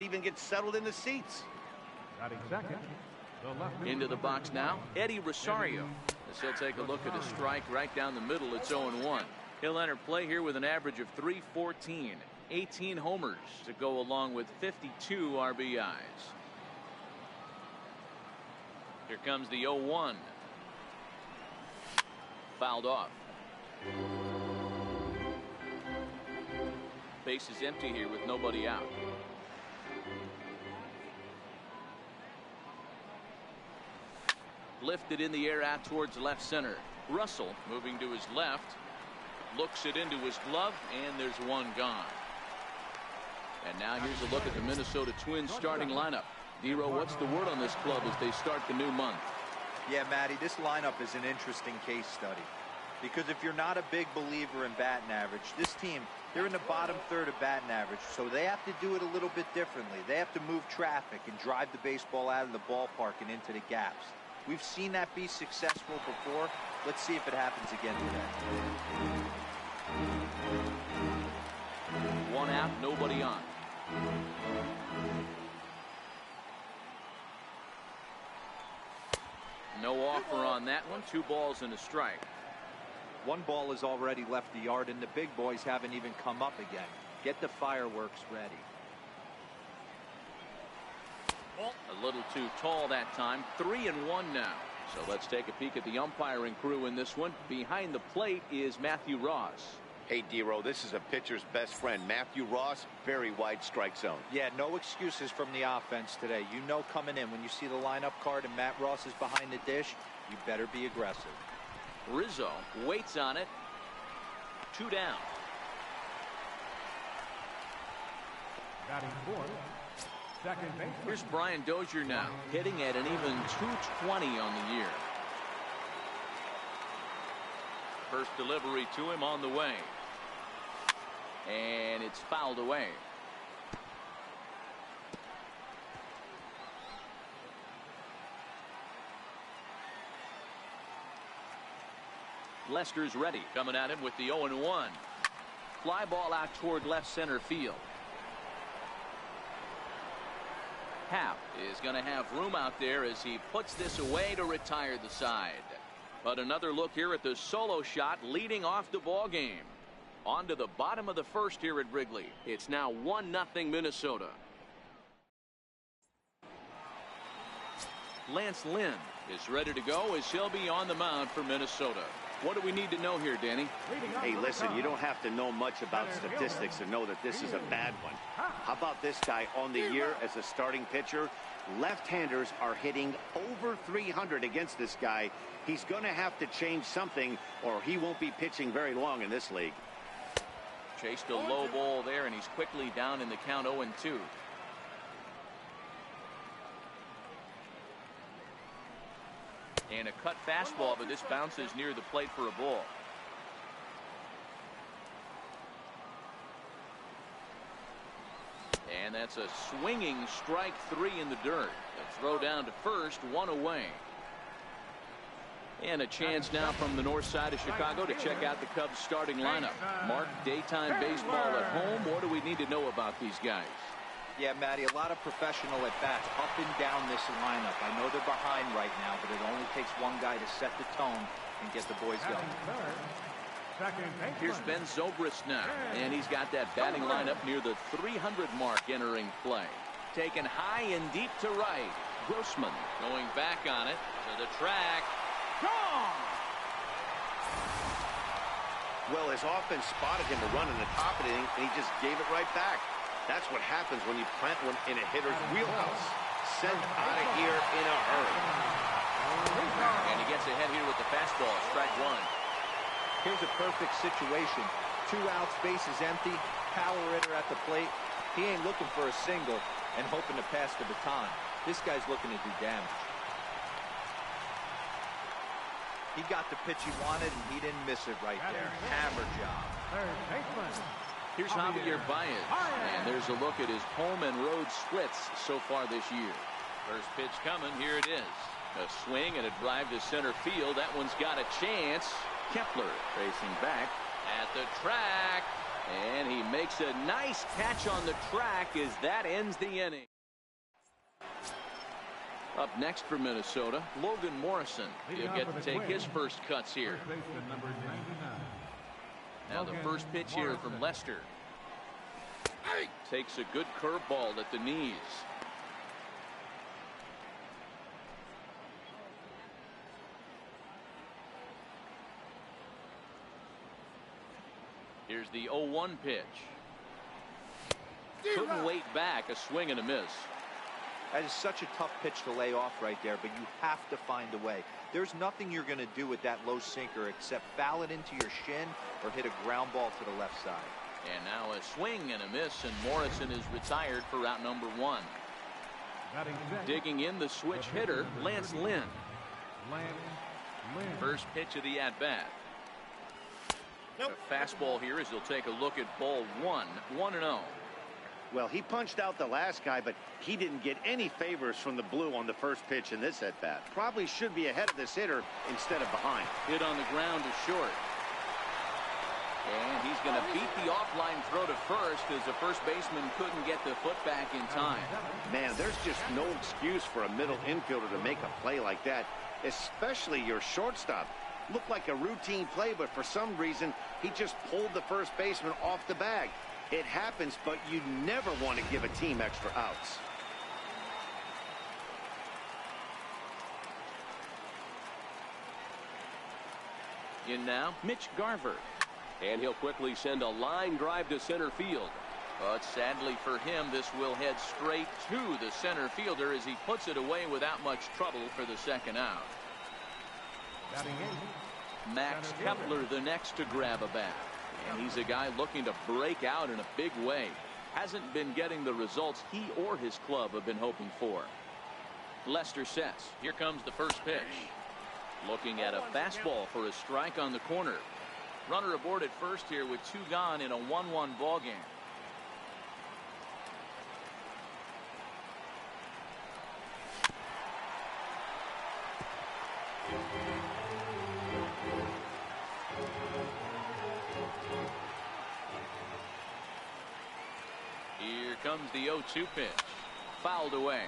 even get settled in the seats. Into the box now, Eddie Rosario. As he'll take a look at a strike right down the middle. It's 0-1. He'll enter play here with an average of .314, 18 homers to go along with 52 RBIs. Here comes the 0-1. Fouled off. Base is empty here with nobody out. Lifted in the air out towards left center. Russell moving to his left. Looks it into his glove, and there's one gone. And now here's a look at the Minnesota Twins starting lineup. Dero, what's the word on this club as they start the new month? Yeah, Matty, this lineup is an interesting case study. Because if you're not a big believer in batting average, this team, they're in the bottom third of batting average, so they have to do it a little bit differently. They have to move traffic and drive the baseball out of the ballpark and into the gaps. We've seen that be successful before. Let's see if it happens again today. One out, nobody on. No offer on that one. 2 balls and a strike. 1 ball has already left the yard, and the big boys haven't even come up again. Get the fireworks ready. A little too tall that time. 3-1 now. So let's take a peek at the umpiring crew in this one. Behind the plate is Matthew Ross. Hey, Dero, this is a pitcher's best friend. Matthew Ross, very wide strike zone. Yeah, no excuses from the offense today. You know coming in when you see the lineup card and Matt Ross is behind the dish, you better be aggressive. Rizzo waits on it. 2 down. Batting fourth, second baseman. Here's Brian Dozier now, hitting at an even .220 on the year. First delivery to him on the way. And it's fouled away. Lester's ready, coming at him with the 0-1. Fly ball out toward left center field. Happ is going to have room out there as he puts this away to retire the side. But another look here at the solo shot leading off the ball game. On to the bottom of the first here at Wrigley. It's now 1-0 Minnesota. Lance Lynn is ready to go as he'll be on the mound for Minnesota. What do we need to know here, Danny? Hey, listen, you don't have to know much about statistics to know that this is a bad one. How about this guy on the year as a starting pitcher? Left-handers are hitting over 300 against this guy. He's going to have to change something or he won't be pitching very long in this league. Chased a low ball there, and he's quickly down in the count 0-2. And a cut fastball, but this bounces near the plate for a ball. And that's a swinging strike 3 in the dirt. The throw down to first, 1 away. And a chance now from the north side of Chicago to check out the Cubs starting lineup. Mark, daytime baseball at home. What do we need to know about these guys? Yeah, Matty, a lot of professional at-bats up and down this lineup. I know they're behind right now, but it only takes one guy to set the tone and get the boys going. Here's Ben Zobrist now, and he's got that batting lineup near the 300 mark entering play. Taken high and deep to right. Grossman going back on it to the track. Gone! Well, his offense spotted him to run in the top of the inning, and he just gave it right back. That's what happens when you plant one in a hitter's wheelhouse. Sent out of here in a hurry. And he gets ahead here with the fastball. Strike 1. Here's a perfect situation. 2 outs, base is empty. Power hitter at the plate. He ain't looking for a single and hoping to pass the baton. This guy's looking to do damage. He got the pitch he wanted, and he didn't miss it right there. Hammer job. Here's Javier Baez, and there's a look at his home and road splits so far this year. First pitch coming, here it is. A swing and a drive to center field. That one's got a chance. Kepler racing back at the track. And he makes a nice catch on the track as that ends the inning. Up next for Minnesota, Logan Morrison. He'll get to take his first cuts here. Now the first pitch here from Lester. Takes a good curveball at the knees. Here's the 0-1 pitch. Couldn't wait back. A swing and a miss. That is such a tough pitch to lay off right there, but you have to find a way. There's nothing you're going to do with that low sinker except foul it into your shin or hit a ground ball to the left side. And now a swing and a miss, and Morrison is retired for route number 1. Digging in the switch hitter, Lance Lynn. First pitch of the at-bat. A fastball here as he'll take a look at ball 1, 1-0. Well, he punched out the last guy, but he didn't get any favors from the blue on the first pitch in this at-bat. Probably should be ahead of this hitter instead of behind. Hit on the ground to short. And he's going to beat the offline throw to first as the first baseman couldn't get the foot back in time. Man, there's just no excuse for a middle infielder to make a play like that, especially your shortstop. Looked like a routine play, but for some reason, he just pulled the first baseman off the bag. It happens, but you never want to give a team extra outs. In now, Mitch Garver. And he'll quickly send a line drive to center field. But sadly for him, this will head straight to the center fielder as he puts it away without much trouble for the second out. Max Kepler the next to grab a bat. And he's a guy looking to break out in a big way. Hasn't been getting the results he or his club have been hoping for. Lester sets. Here comes the first pitch. Looking at a fastball for a strike on the corner. Runner aboard at first here with 2 gone in a 1-1 ball game. Here comes the 0-2 pitch. Fouled away.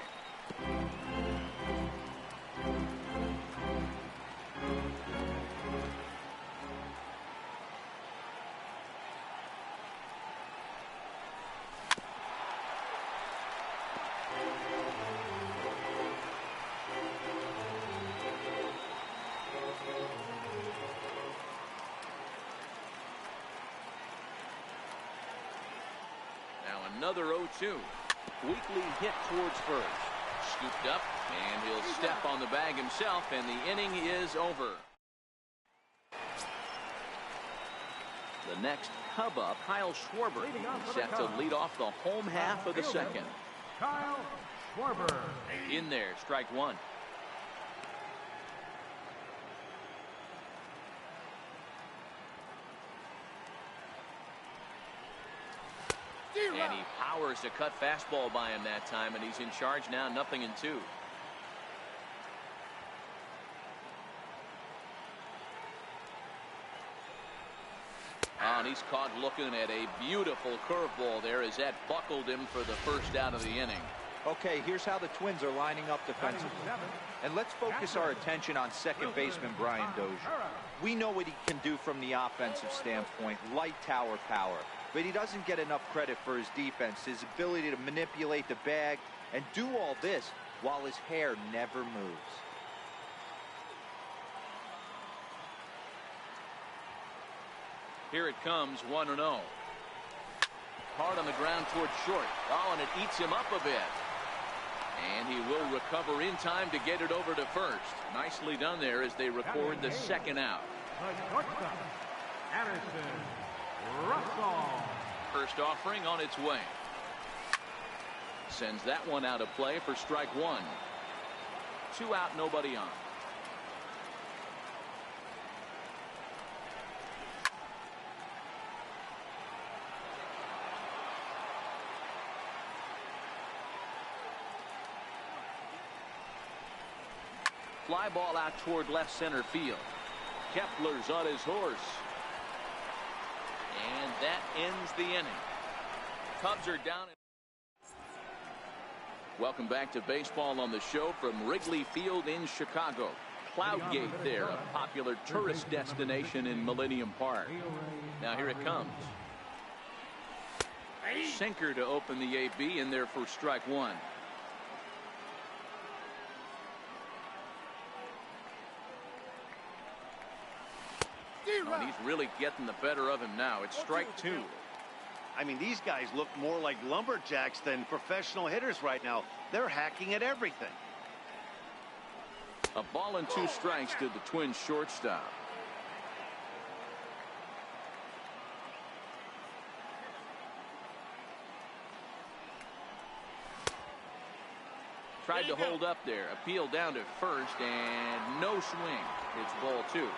Another 0-2. Weakly hit towards first. Scooped up, and he'll step on the bag himself, and the inning is over. The next Cub up, Kyle Schwarber, set to lead off the home half of the second. Kyle Schwarber. In there, strike 1. And he powers a cut fastball by him that time, and he's in charge now, 0-2. And he's caught looking at a beautiful curveball there as that buckled him for the first out of the inning. Okay, here's how the Twins are lining up defensively. And let's focus our attention on second baseman Brian Dozier. We know what he can do from the offensive standpoint, light tower power. But he doesn't get enough credit for his defense, his ability to manipulate the bag and do all this while his hair never moves. Here it comes, 1-0. Hard on the ground towards short. Oh, and it eats him up a bit. And he will recover in time to get it over to first. Nicely done there as they record the second out. First offering on its way. Sends that one out of play for strike 1. 2 out, nobody on. Fly ball out toward left center field. Kepler's on his horse. And That ends the inning. Cubs are down. Welcome back to baseball on the show from Wrigley Field in Chicago. Cloudgate there, a popular tourist destination in Millennium Park. Now here it comes. Sinker to open the AB in there for strike one. Oh, and he's really getting the better of him now. It's strike two. I mean, these guys look more like lumberjacks than professional hitters right now. They're hacking at everything. A ball and 2 strikes to the Twins shortstop. Tried to hold up there. Appeal down to first and no swing. It's ball 2.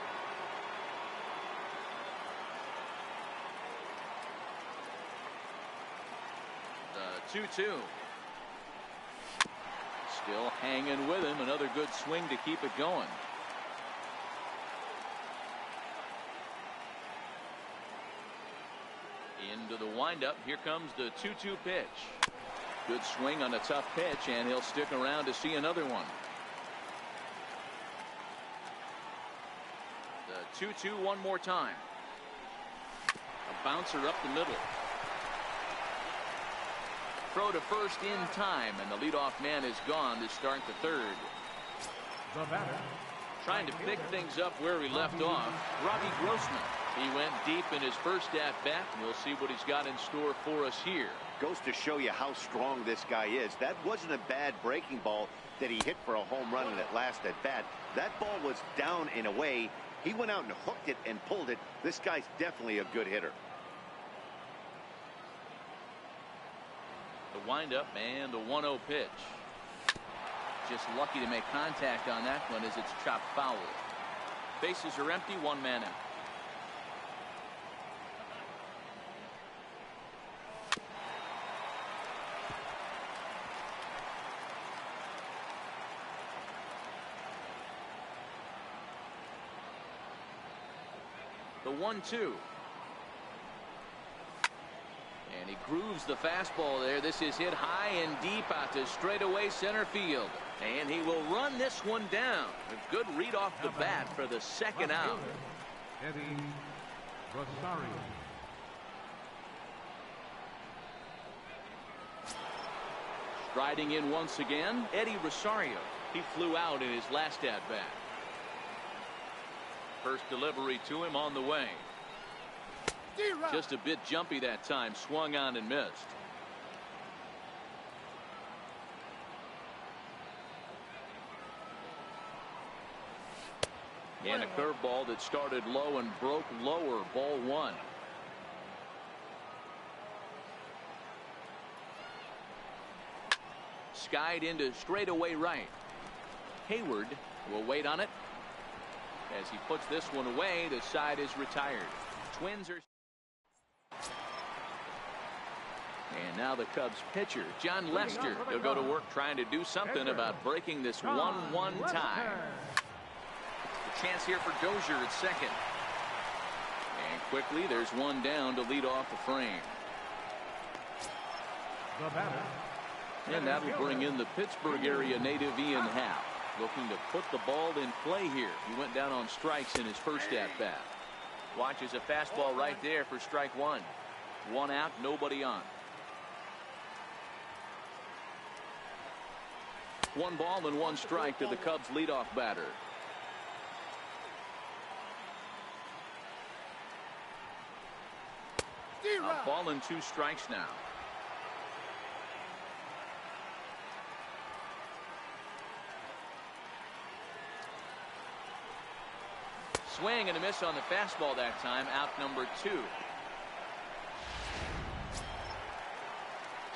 The 2-2. Still hanging with him. Another good swing to keep it going. Into the windup. Here comes the 2-2 pitch. Good swing on a tough pitch, and he'll stick around to see another one. The 2-2 one more time. A bouncer up the middle. Throw to first in time, and the leadoff man is gone to start the third. The batter. Trying to pick things up where he left off, Robbie Grossman. He went deep in his first at-bat. We'll see what he's got in store for us here. Goes to show you how strong this guy is. That wasn't a bad breaking ball that he hit for a home run in that last at-bat. That ball was down and away. He went out and hooked it and pulled it. This guy's definitely a good hitter. The windup and the 1-0 pitch. Just lucky to make contact on that one as it's chopped foul. Bases are empty, 1 man out. The 1-2. And he grooves the fastball there. This is hit high and deep out to straightaway center field. And he will run this one down. A good read off the bat for the second out. Eddie Rosario. Striding in once again, Eddie Rosario. He flew out in his last at-bat. First delivery to him on the way. Just a bit jumpy that time. Swung on and missed. And a curveball that started low and broke lower. Ball 1. Skied into straightaway right. Hayward will wait on it. As he puts this one away, the side is retired. Twins are. And now the Cubs pitcher, John Lester, will go to work trying to do something about breaking this 1-1 tie. A chance here for Dozier at second. And quickly, there's one down to lead off the frame. The batter. And that'll bring in the Pittsburgh area native Ian Happ, looking to put the ball in play here. He went down on strikes in his first at-bat. Watches a fastball right there for strike 1. 1 out, nobody on. 1 ball and 1 strike to the Cubs leadoff batter. A ball and 2 strikes now. Swing and a miss on the fastball that time. Out number 2.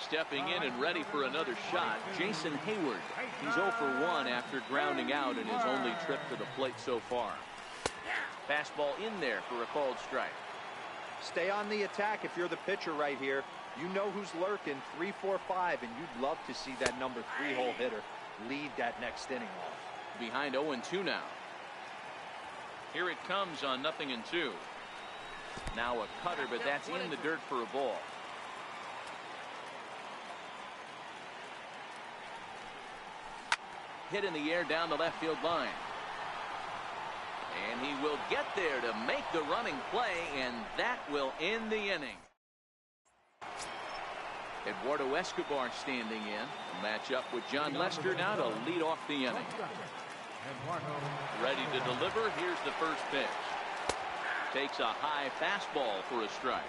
Stepping in and ready for another shot, Jason Hayward. He's 0 for 1 after grounding out in his only trip to the plate so far. Fastball in there for a called strike. Stay on the attack if you're the pitcher right here. You know who's lurking, 3, 4, 5, and you'd love to see that number 3-hole hitter lead that next inning off. Behind 0-2 now. Here it comes on 0-2. Now a cutter, but that's in the dirt for a ball. Hit in the air down the left field line. And he will get there to make the running play, and that will end the inning. Eduardo Escobar standing in. A matchup with John Lester now to lead off the inning. Ready to deliver. Here's the first pitch. Takes a high fastball for a strike.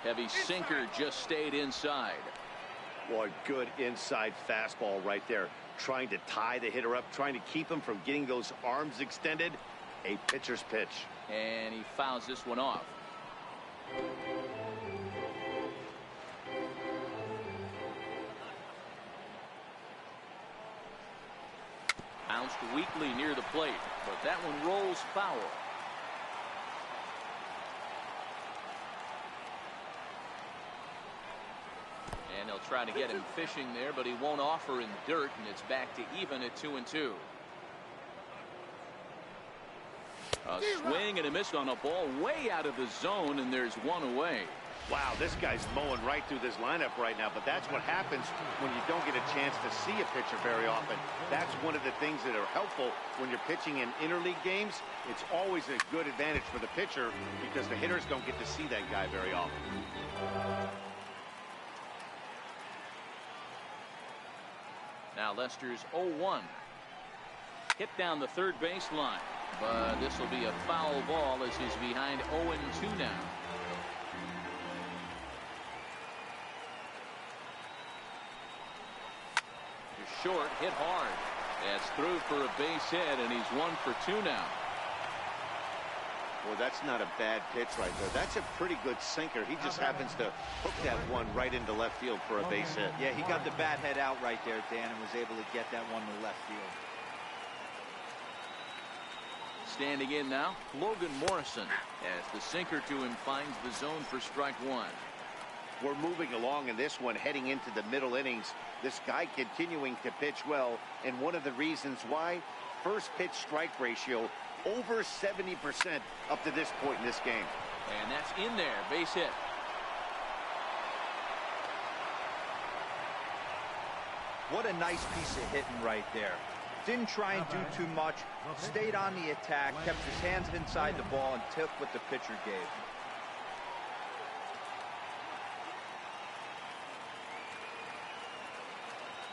Heavy sinker just stayed inside. Boy, good inside fastball right there. Trying to tie the hitter up, trying to keep him from getting those arms extended. A pitcher's pitch. And he fouls this one off. Bounced weakly near the plate, but that one rolls foul. And they'll try to get him fishing there, but he won't offer in dirt, and it's back to even at 2-2. A swing and a miss on a ball way out of the zone, and there's one away. Wow, this guy's mowing right through this lineup right now, but that's what happens when you don't get a chance to see a pitcher very often. That's one of the things that are helpful when you're pitching in interleague games. It's always a good advantage for the pitcher because the hitters don't get to see that guy very often. Now Lester's 0-1. Hit down the third baseline, but this will be a foul ball as he's behind 0-2 now. Short, hit hard. That's through for a base hit, and he's 1 for 2 now. Well, that's not a bad pitch right there. That's a pretty good sinker. He just happens to hook that one right into left field for a base hit. Yeah, he got the bat head out right there, Dan, and was able to get that one to left field. Standing in now, Logan Morrison, as the sinker to him finds the zone for strike one. We're moving along in this one, heading into the middle innings. This guy continuing to pitch well, and one of the reasons why, first pitch strike ratio over 70% up to this point in this game. And that's in there, base hit. What a nice piece of hitting right there. Didn't try and do too much, stayed on the attack, kept his hands inside the ball, and took what the pitcher gave.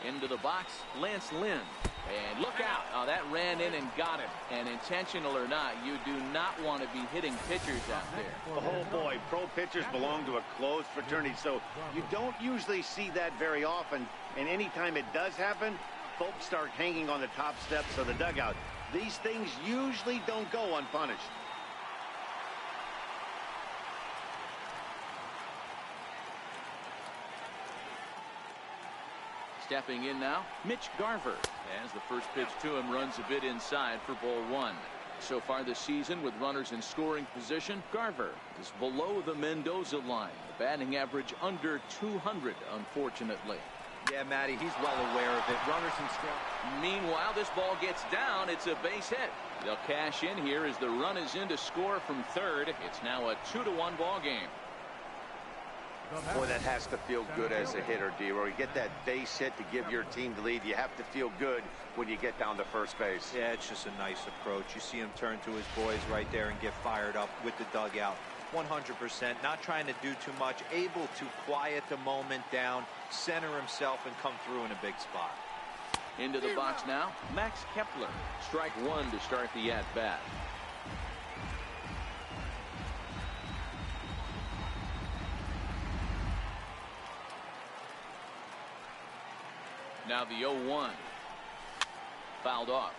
Into the box, Lance Lynn. And look out. Oh, that ran in and got him. And intentional or not, you do not want to be hitting pitchers out there. Oh, boy. Pro pitchers belong to a closed fraternity, so you don't usually see that very often. And anytime it does happen, folks start hanging on the top steps of the dugout. These things usually don't go unpunished. Stepping in now, Mitch Garver, as the first pitch to him runs a bit inside for ball one. So far this season with runners in scoring position, Garver is below the Mendoza line. The batting average under 200, unfortunately. Yeah, Matty, he's well aware of it. Runners in scoring. Meanwhile, this ball gets down. It's a base hit. They'll cash in here as the run is in to score from third. It's now a 2-1 ball game. Boy, that has to feel good as a hitter, D-Roy. You get that base hit to give your team the lead. You have to feel good when you get down to first base. Yeah, it's just a nice approach. You see him turn to his boys right there and get fired up with the dugout. 100%, not trying to do too much, able to quiet the moment down, center himself, and come through in a big spot. Into the box now, Max Kepler. Strike one to start the at-bat. Now the 0-1. Fouled off.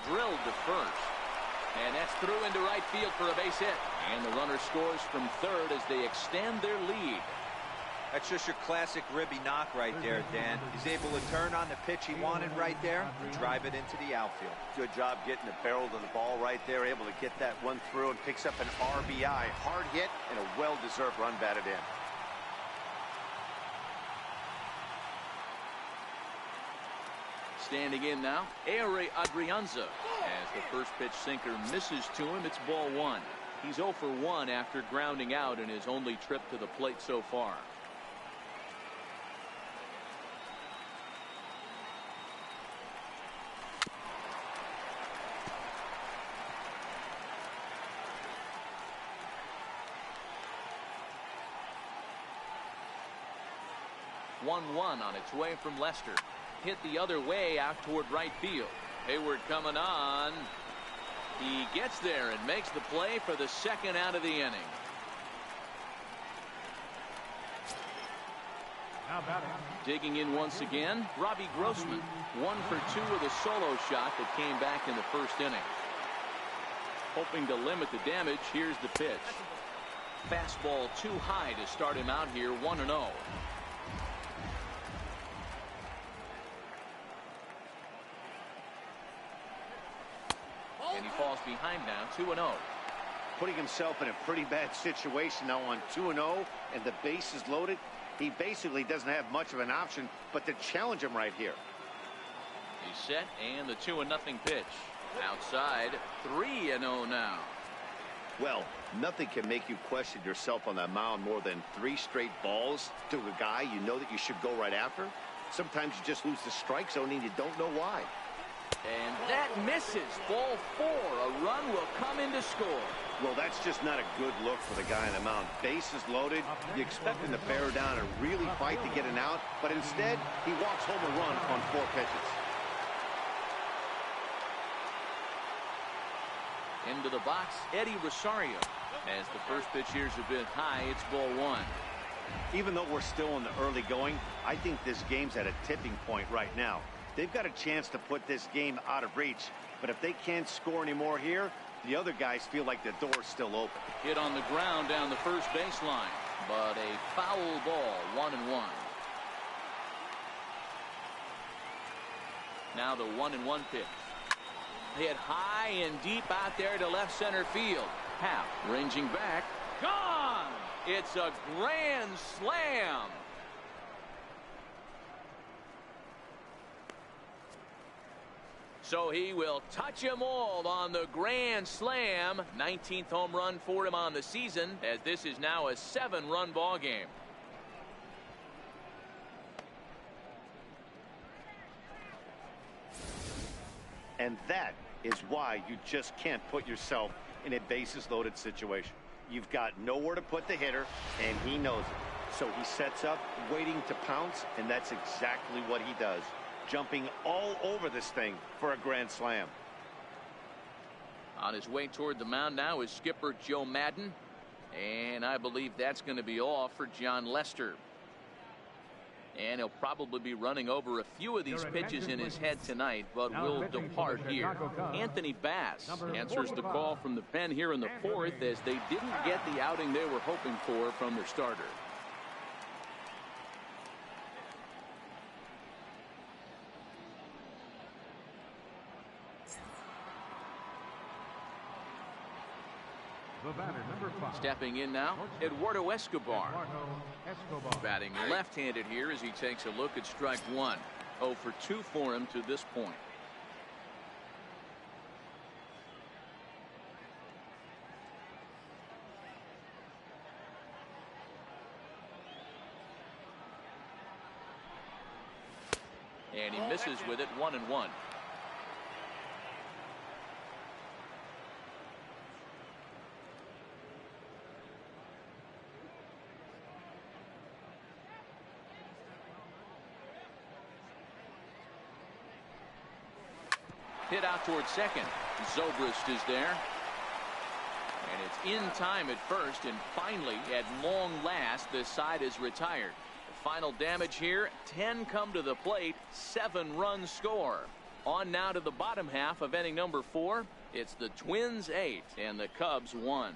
Drilled to first. And that's through into right field for a base hit. And the runner scores from third as they extend their lead. That's just your classic ribby knock right there, Dan. He's able to turn on the pitch he wanted right there and drive it into the outfield. Good job getting the barrel to the ball right there, able to get that one through and picks up an RBI. Hard hit and a well-deserved run batted in. Standing in now, Aire Adrianza. As the first pitch sinker misses to him, it's ball one. He's 0 for 1 after grounding out in his only trip to the plate so far. One on its way from Lester. Hit the other way out toward right field. Hayward coming on. He gets there and makes the play for the second out of the inning. Now batting. Digging in once again, Robbie Grossman. 1 for 2 with a solo shot that came back in the first inning. Hoping to limit the damage, here's the pitch. Fastball too high to start him out here, 1-0. And he falls behind now, 2-0. Putting himself in a pretty bad situation now on 2-0 and the base is loaded. He basically doesn't have much of an option but to challenge him right here. He's set and the 2-0 pitch. Outside, 3-0 now. Well, nothing can make you question yourself on that mound more than 3 straight balls to a guy you know that you should go right after. Sometimes you just lose the strike zone and you don't know why. And that misses. Ball 4. A run will come in to score. Well, that's just not a good look for the guy on the mound. Base is loaded. You expect him to bear down and really fight to get an out, but instead he walks home a run on 4 pitches. Into the box, Eddie Rosario. As the first pitch here's a bit high, it's ball 1. Even though we're still in the early going, I think this game's at a tipping point right now. They've got a chance to put this game out of reach, but if they can't score anymore here, the other guys feel like the door's still open. Hit on the ground down the first baseline, but a foul ball, 1-1. Now the 1-1 pitch. Hit high and deep out there to left center field. Happ ranging back. Gone! It's a grand slam. So he will touch them all on the grand slam. 19th home run for him on the season, as this is now a 7-run ball game. And that is why you just can't put yourself in a bases loaded situation. You've got nowhere to put the hitter, and he knows it. So he sets up, waiting to pounce, and that's exactly what he does. Jumping all over this thing for a grand slam. On his way toward the mound now is skipper Joe Madden. And I believe that's going to be all for John Lester. And he'll probably be running over a few of these pitches in his head tonight, but will depart here. Anthony Bass answers the call from the pen here in the 4th, as they didn't get the outing they were hoping for from their starter. The batter, number 5. Stepping in now, Eduardo Escobar. Escobar. Batting left-handed here as he takes a look at strike 1. 0 for 2 for him to this point. And he misses with it, 1-1. Hit out towards second. Zobrist is there. And it's in time at first, and finally, at long last, this side is retired. The final damage here, 10 come to the plate, 7-run score. On now to the bottom half of inning number 4. It's the Twins 8 and the Cubs 1.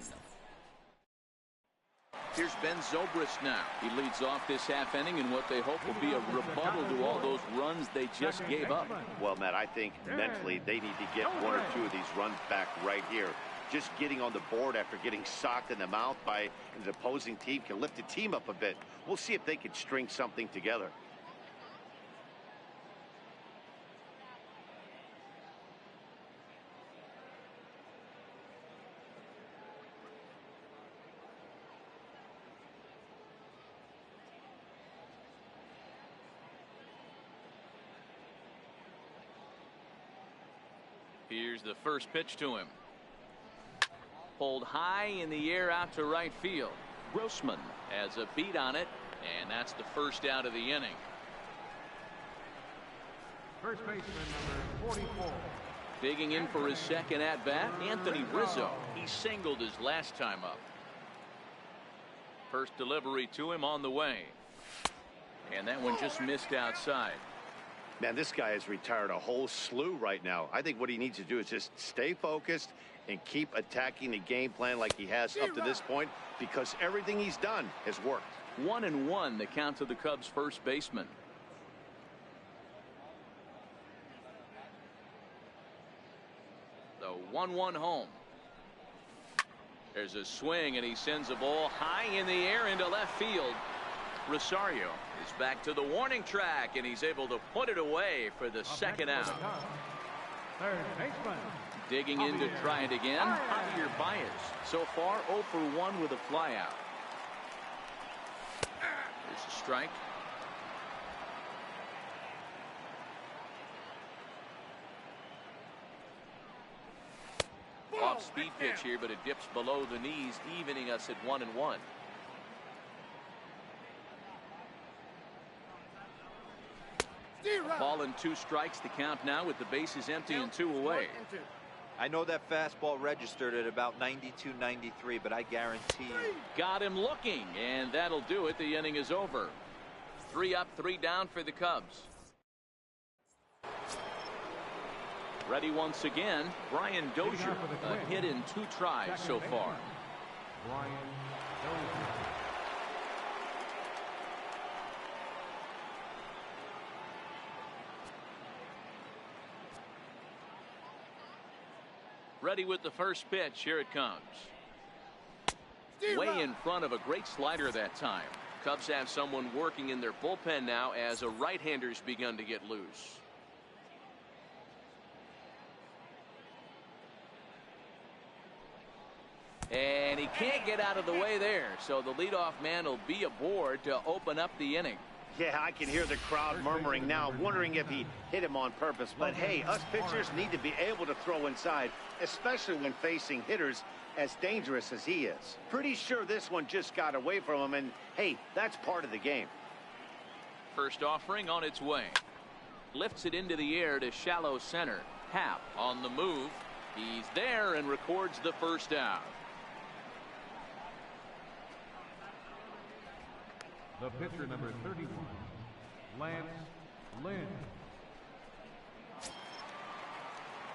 Here's Ben Zobrist now. He leads off this half inning in what they hope will be a rebuttal to all those runs they just gave up. Well, Matt, I think mentally they need to get one or two of these runs back right here. Just getting on the board after getting socked in the mouth by an opposing team can lift the team up a bit. We'll see if they can string something together. Here's the first pitch to him. Pulled high in the air out to right field. Grossman has a beat on it, and that's the first out of the inning. First baseman number 44. Digging in for his second at bat, Anthony Rizzo. He singled his last time up. First delivery to him on the way, and that one just missed outside. Man, this guy has retired a whole slew right now. I think what he needs to do is just stay focused and keep attacking the game plan like he has up to this point, because everything he's done has worked. 1-1 the count to the Cubs first baseman. The 1-1 home. There's a swing, and he sends a ball high in the air into left field. Rosario is back to the warning track, and he's able to put it away for the second out. Third baseman. Digging in to try it again, Javier Baez. So far 0 for 1 with a flyout. There's a strike. Off-speed pitch here, but it dips below the knees, evening us at 1-1. Ball and 2 strikes the count now with the bases empty and 2 away. I know that fastball registered at about 92, 93, but I guarantee you. Got him looking, and that'll do it. The inning is over. 3 up, 3 down for the Cubs. Ready once again, Brian Dozier. A hit in 2 tries so far. Brian Dozier. Ready with the first pitch. Here it comes. Way in front of a great slider that time. Cubs have someone working in their bullpen now as a right-hander's begun to get loose. And he can't get out of the way there, so the leadoff man will be aboard to open up the inning. Yeah, I can hear the crowd murmuring now, wondering if he hit him on purpose. But hey, us pitchers need to be able to throw inside, especially when facing hitters as dangerous as he is. Pretty sure this one just got away from him, and hey, that's part of the game. First offering on its way. Lifts it into the air to shallow center. Happ on the move. He's there and records the first out. The pitcher number 31, Lance Lynn.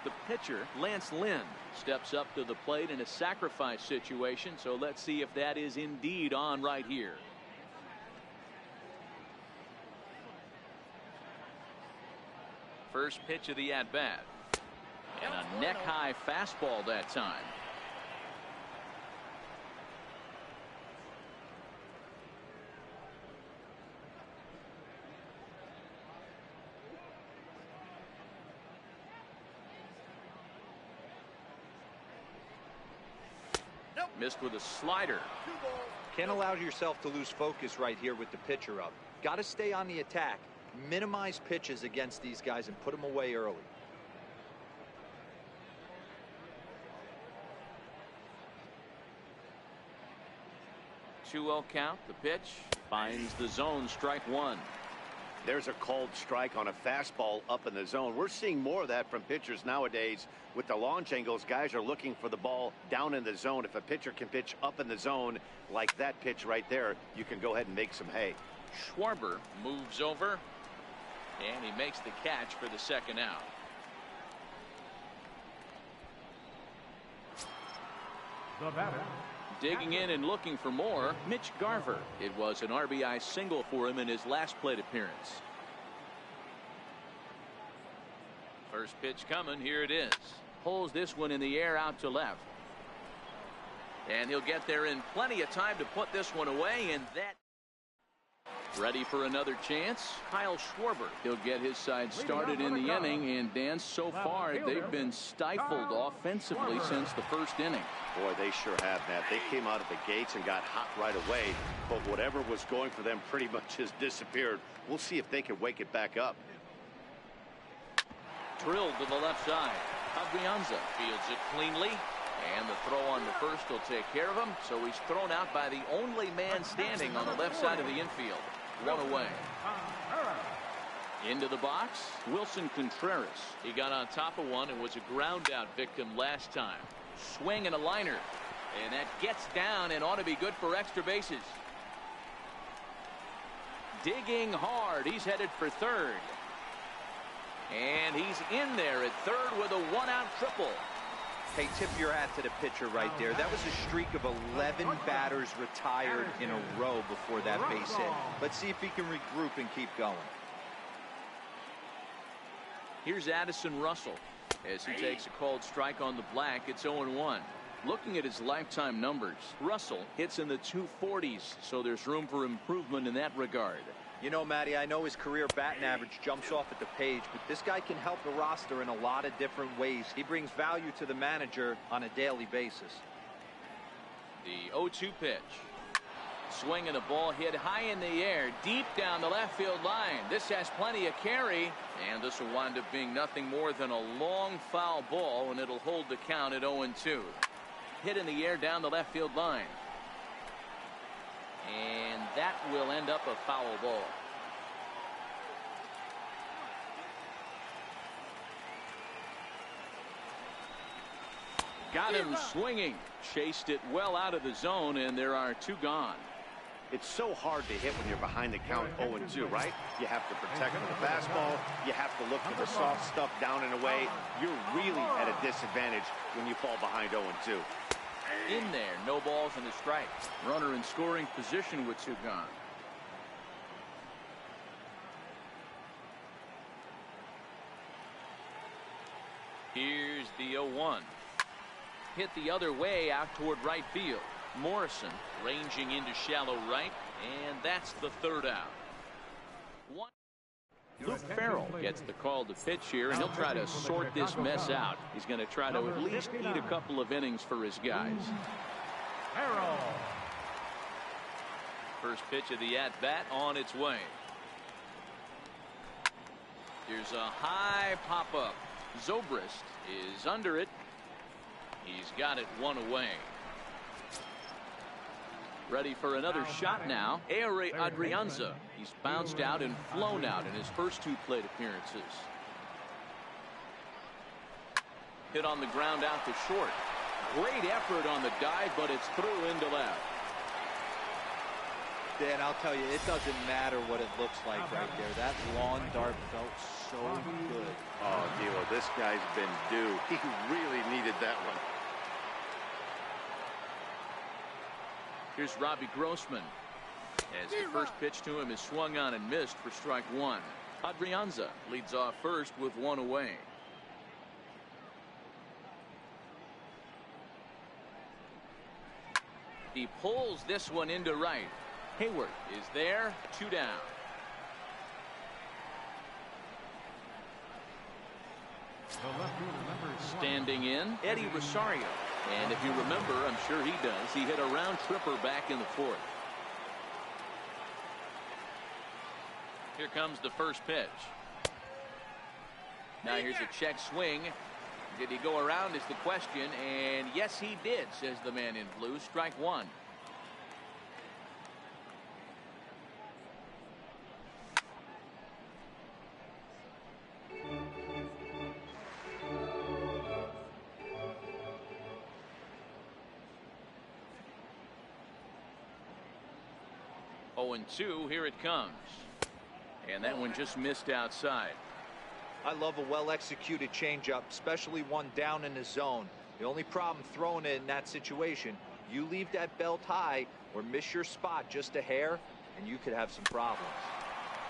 The pitcher, Lance Lynn, steps up to the plate in a sacrifice situation, so let's see if that is indeed on right here. First pitch of the at-bat. And a neck-high fastball that time. Missed with a slider. Can't allow yourself to lose focus right here with the pitcher up. Got to stay on the attack. Minimize pitches against these guys and put them away early. 2-0 count. The pitch finds the zone. Strike 1. There's a called strike on a fastball up in the zone. We're seeing more of that from pitchers nowadays. With the launch angles, guys are looking for the ball down in the zone. If a pitcher can pitch up in the zone like that pitch right there, you can go ahead and make some hay. Schwarber moves over, and he makes the catch for the second out. The batter, Digging in and looking for more, Mitch Garver. It was an RBI single for him in his last plate appearance. First pitch coming. Here it is. Pulls this one in the air out to left. And he'll get there in plenty of time to put this one away, and that. Ready for another chance? Kyle Schwarber. He'll get his side started in the inning, and Dan, so far they've been stifled offensively since the first inning. Boy, they sure have, Matt. They came out of the gates and got hot right away, but whatever was going for them pretty much has disappeared. We'll see if they can wake it back up. Drilled to the left side. Adrianza fields it cleanly, and the throw on the first will take care of him, so he's thrown out by the only man standing on the left side of the infield. One away. Into the box, Wilson Contreras. He got on top of one and was a ground out victim last time. Swing and a liner, and that gets down and ought to be good for extra bases. Digging hard, he's headed for third, and he's in there at third with a one-out triple. Hey, tip your hat to the pitcher right there. That was a streak of 11 batters retired in a row before that base hit. Let's see if he can regroup and keep going. Here's Addison Russell as he takes a called strike on the black. It's 0-1. Looking at his lifetime numbers, Russell hits in the 240s, so there's room for improvement in that regard. You know, Matty, I know his career batting average jumps off at the page, but this guy can help the roster in a lot of different ways. He brings value to the manager on a daily basis. The 0-2 pitch. Swing and a ball hit high in the air, deep down the left field line. This has plenty of carry, and this will wind up being nothing more than a long foul ball, and it'll hold the count at 0-2. Hit in the air down the left field line. And that will end up a foul ball. Got him swinging. Chased it well out of the zone, and there are two gone. It's so hard to hit when you're behind the count 0-2, right? You have to protect for the fastball. You have to look for the soft stuff down and away. You're really at a disadvantage when you fall behind 0-2. In there, no balls and a strike. Runner in scoring position with two gone. Here's the 0-1. Hit the other way out toward right field. Morrison ranging into shallow right, and that's the third out. Luke Farrell gets the call to pitch here, and he'll try to sort this mess out. He's going to try to at least eat a couple of innings for his guys. First pitch of the at-bat on its way. Here's a high pop-up. Zobrist is under it. He's got it one away. Ready for another shot now. Ehire Adrianza. He's bounced out and flown out in his first two plate appearances. Hit on the ground out to short. Great effort on the dive, but it's through into left. Dan, I'll tell you, it doesn't matter what it looks like right there. That lawn dart felt so good. Oh, Dilo, this guy's been due. He really needed that one. Here's Robbie Grossman as the first pitch to him is swung on and missed for strike one. Adrianza leads off first with one away. He pulls this one into right. Hayward is there, two down. Standing in, Eddie Rosario. And if you remember, I'm sure he does, he hit a round tripper back in the fourth. Here comes the first pitch. Now here's a check swing. Did he go around is the question, and yes he did, says the man in blue. Strike one. And 2, here it comes, and that one just missed outside. I love a well-executed changeup, especially one down in the zone. The only problem throwing it in that situation, You leave that belt high or miss your spot just a hair, and you could have some problems.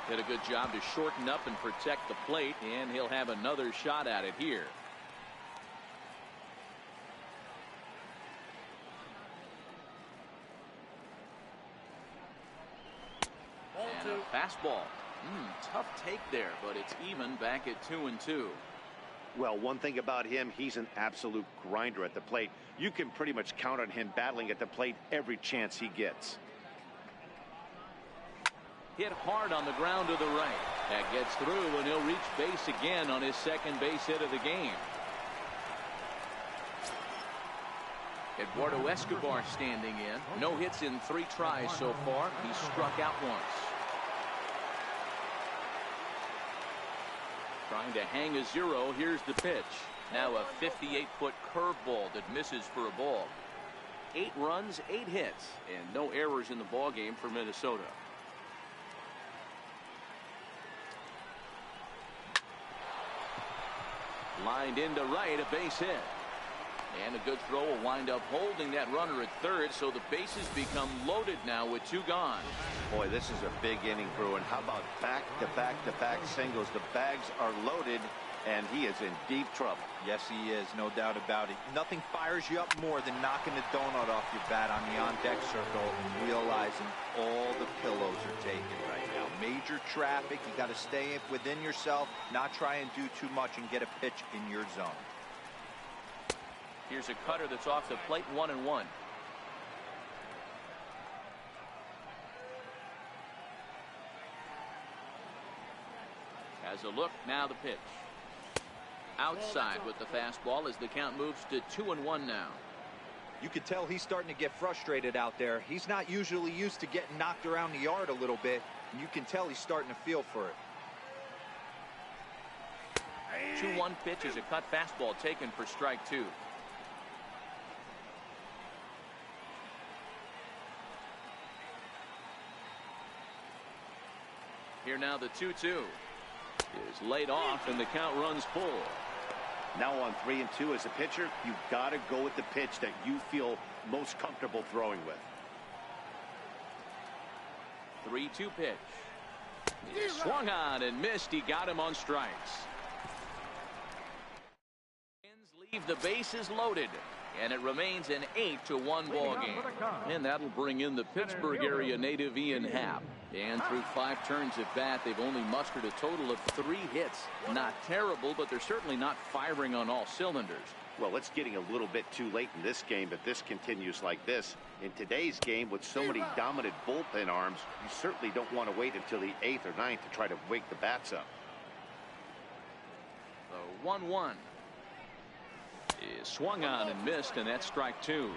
Did a good job to shorten up and protect the plate, and he'll have another shot at it here. And a fastball. Tough take there, but it's even back at 2-2. Well, one thing about him, he's an absolute grinder at the plate. You can pretty much count on him battling at the plate every chance he gets. Hit hard on the ground to the right. That gets through, and he'll reach base again on his second base hit of the game. Eduardo Escobar standing in. No hits in 3 tries so far. He struck out once. Trying to hang a 0. Here's the pitch. Now a 58-foot curveball that misses for a ball. 8 runs, 8 hits, and no errors in the ball game for Minnesota. Lined into right, a base hit. And a good throw will wind up holding that runner at third, so the bases become loaded now with 2 gone. Boy, this is a big inning, Bruin. How about back-to-back-to-back singles? The bags are loaded, and he is in deep trouble. Yes, he is, no doubt about it. Nothing fires you up more than knocking the donut off your bat on the on-deck circle and realizing all the pillows are taken right now. Major traffic, you got to stay within yourself, not try and do too much and get a pitch in your zone. Here's a cutter that's off the plate, 1-1. Has a look, now the pitch. Outside with the fastball as the count moves to 2-1 now. You could tell he's starting to get frustrated out there. He's not usually used to getting knocked around the yard a little bit, and you can tell he's starting to feel for it. 2-1 pitch is a cut fastball taken for strike 2. Here now the 2-2 is laid off, and the count runs full. Now on 3-2 as a pitcher, you've got to go with the pitch that you feel most comfortable throwing with. 3-2 pitch. He swung on and missed. He got him on strikes. Leave the bases loaded, and it remains an 8-1 ball game. And that'll bring in the Pittsburgh area native Ian Happ. And through 5 turns at bat, they've only mustered a total of 3 hits. Not terrible, but they're certainly not firing on all cylinders. Well, it's getting a little bit too late in this game, but this continues like this. In today's game, with so many dominant bullpen arms, you certainly don't want to wait until the 8th or 9th to try to wake the bats up. The 1-1 is swung on and missed, and that's strike 2.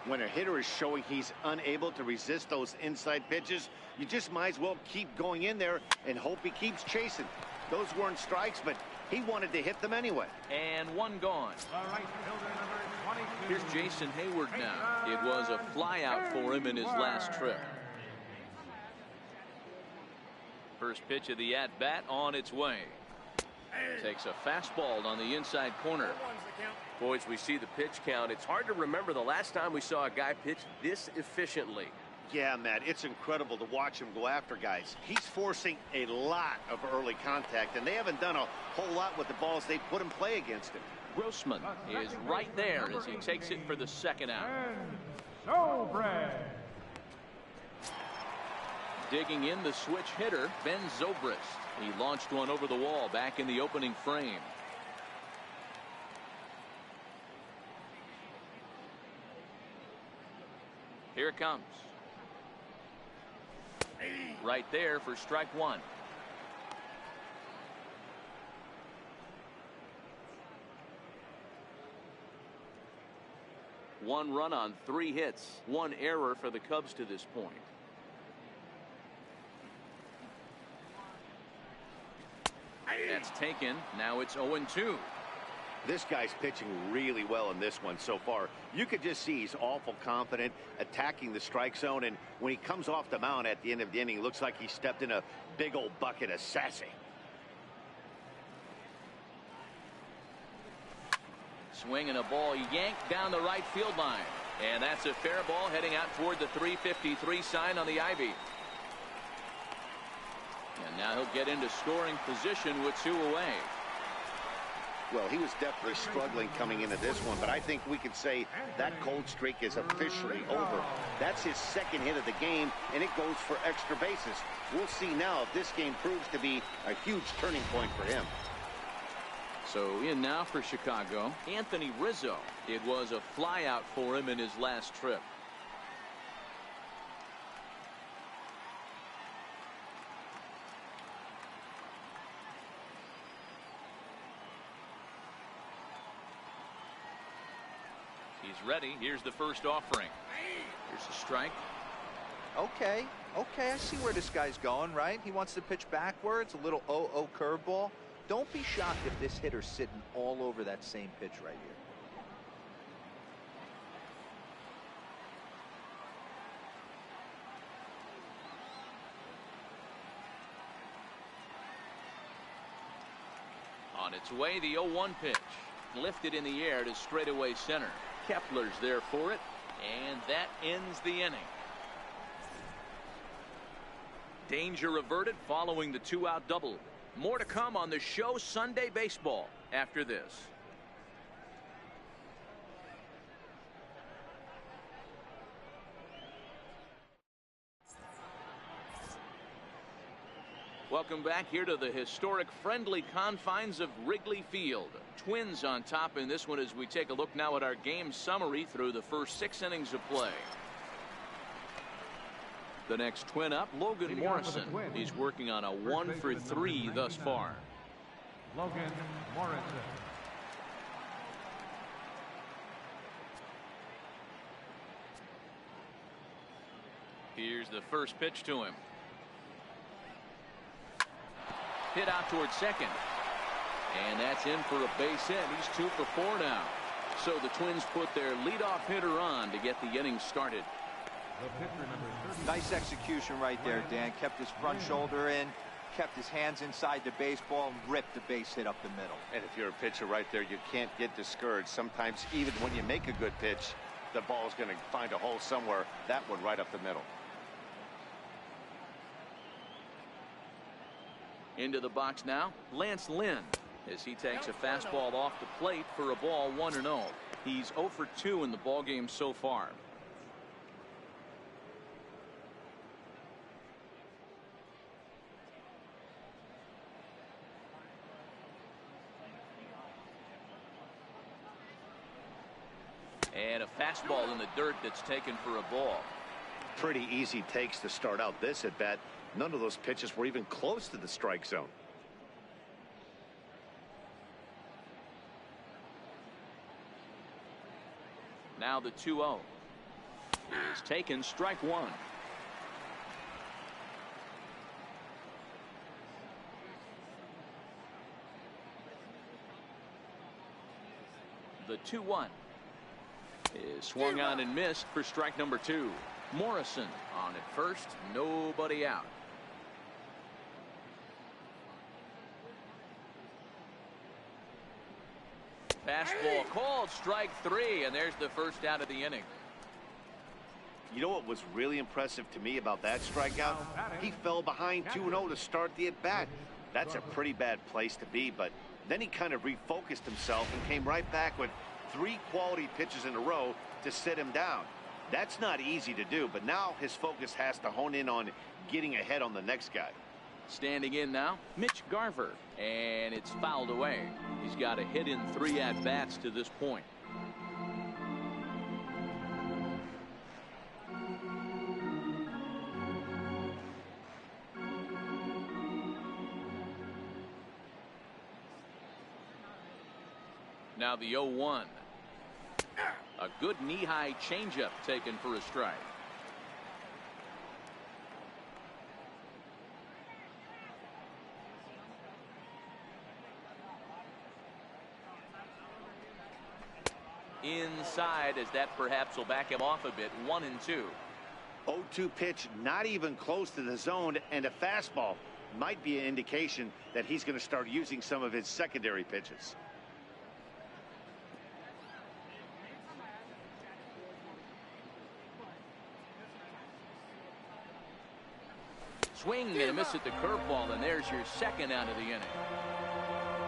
When a hitter is showing he's unable to resist those inside pitches, you just might as well keep going in there and hope he keeps chasing. Those weren't strikes, but he wanted to hit them anyway. And 1 gone. Here's Jason Hayward now. It was a fly out for him in his last trip. First pitch of the at-bat on its way. Takes a fastball on the inside corner. Boys, we see the pitch count. It's hard to remember the last time we saw a guy pitch this efficiently. Yeah, Matt, it's incredible to watch him go after guys. He's forcing a lot of early contact, and they haven't done a whole lot with the balls they put in play against him. Grossman is right there as he takes it for the second out. Digging in the switch hitter, Ben Zobrist. He launched one over the wall back in the opening frame. Here it comes. Right there for strike 1. One run on 3 hits, 1 error for the Cubs to this point. That's taken. Now it's 0-2. This guy's pitching really well in this one so far. You could just see he's awful confident attacking the strike zone, and when he comes off the mound at the end of the inning, it looks like he stepped in a big old bucket of sassy. Swinging a ball yanked down the right field line, And that's a fair ball heading out toward the 353 sign on the ivy. And now he'll get into scoring position with 2 away. Well, he was definitely struggling coming into this one, but I think we could say that cold streak is officially over. That's his second hit of the game, and it goes for extra bases. We'll see now if this game proves to be a huge turning point for him. So in now for Chicago, Anthony Rizzo. It was a flyout for him in his last trip. He's ready. Here's the first offering. Here's a strike. Okay, I see where this guy's going, right? He wants to pitch backwards, a little 0-0 curveball. Don't be shocked if this hitter's sitting all over that same pitch right here. On its way, the 0-1 pitch. Lifted in the air to straightaway center. Kepler's there for it, and that ends the inning. Danger averted following the 2-out double. More to come on the show Sunday Baseball after this. Welcome back here to the historic friendly confines of Wrigley Field. Twins on top in this one as we take a look now at our game summary through the first 6 innings of play. The next twin up, Logan Morrison. He's working on a 1 for 3 thus far. Logan Morrison. Here's the first pitch to him. Hit out towards second. And that's in for a base hit. He's 2 for 4 now. So the Twins put their leadoff hitter on to get the inning started. Nice execution right there, Dan. Kept his front shoulder in, kept his hands inside the baseball, and ripped the base hit up the middle. And if you're a pitcher right there, you can't get discouraged. Sometimes even when you make a good pitch, the ball's going to find a hole somewhere. That one right up the middle. Into the box now, Lance Lynn, as he takes a fastball off the plate for a ball 1-0. He's 0 for 2 in the ballgame so far. And a fastball in the dirt that's taken for a ball. Pretty easy takes to start out this at bat. None of those pitches were even close to the strike zone. Now the 2-0 is taken, strike 1. The 2-1 is swung on and missed for strike number 2. Morrison on at first, nobody out. Fastball called, strike 3, and there's the first out of the inning. You know what was really impressive to me about that strikeout? He fell behind 2-0 to start the at-bat. That's a pretty bad place to be, but then he kind of refocused himself and came right back with 3 quality pitches in a row to sit him down. That's not easy to do, but now his focus has to hone in on getting ahead on the next guy. Standing in now, Mitch Garver, and it's fouled away. He's got a hit in 3 at-bats to this point. Now the 0-1. A good knee-high changeup taken for a strike. Inside, as that perhaps will back him off a bit. 1-2. 0-2 pitch, not even close to the zone, and a fastball might be an indication that he's going to start using some of his secondary pitches. Swing and a miss at the curveball, and there's your second out of the inning.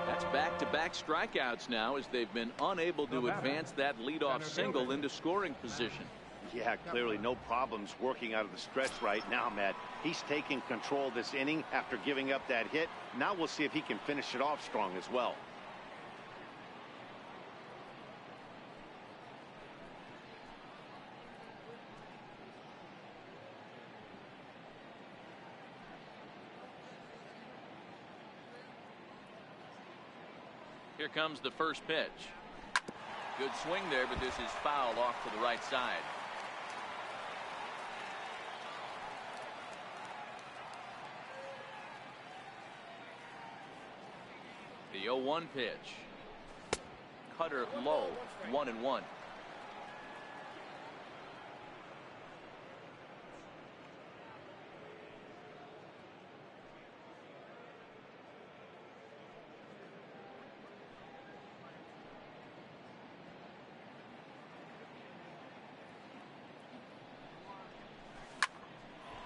That's back-to-back strikeouts now as they've been unable to advance that leadoff single into scoring position. Yeah, clearly no problems working out of the stretch right now, Matt. He's taking control this inning after giving up that hit. Now we'll see if he can finish it off strong as well. Here comes the first pitch. Good swing there, but this is foul off to the right side. The 0-1 pitch. Cutter low, 1-1.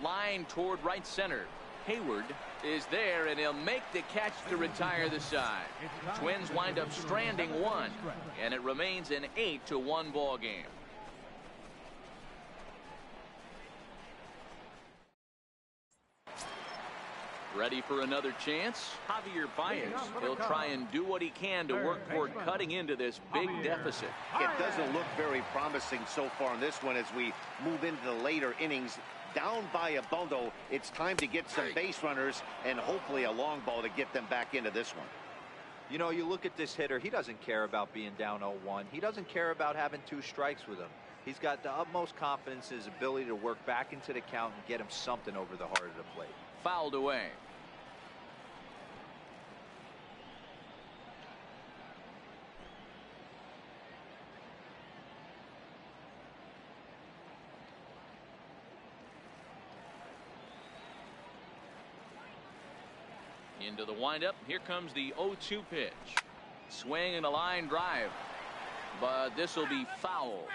Line toward right center. Hayward is there, and he'll make the catch to retire the side. Twins wind up stranding one, and it remains an 8-1 ball game. Ready for another chance? Javier Baez. He'll try and do what he can to work toward cutting into this big deficit. It doesn't look very promising so far in this one as we move into the later innings. Down by a bundle, it's time to get some base runners and hopefully a long ball to get them back into this one. You know, you look at this hitter, he doesn't care about being down 0-1. He doesn't care about having 2 strikes with him. He's got the utmost confidence in his ability to work back into the count and get him something over the heart of the plate. Fouled away. Into the windup. Here comes the 0-2 pitch. Swing and a line drive, but this will be foul.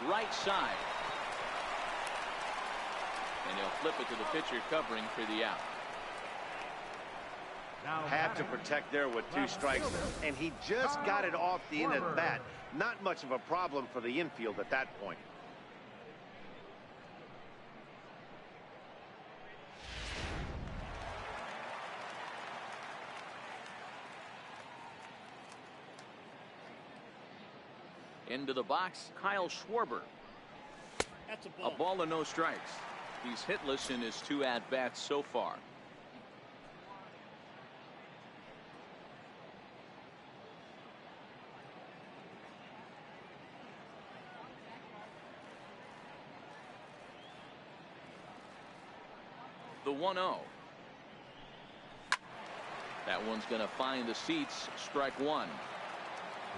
Right side. And he'll flip it to the pitcher covering for the out. Had to protect there with 2 strikes, and he just got it off the end of the bat. Not much of a problem for the infield at that point. Into the box, Kyle Schwarber. A ball and no strikes. He's hitless in his 2 at-bats so far. The 1-0. That one's going to find the seats. Strike 1.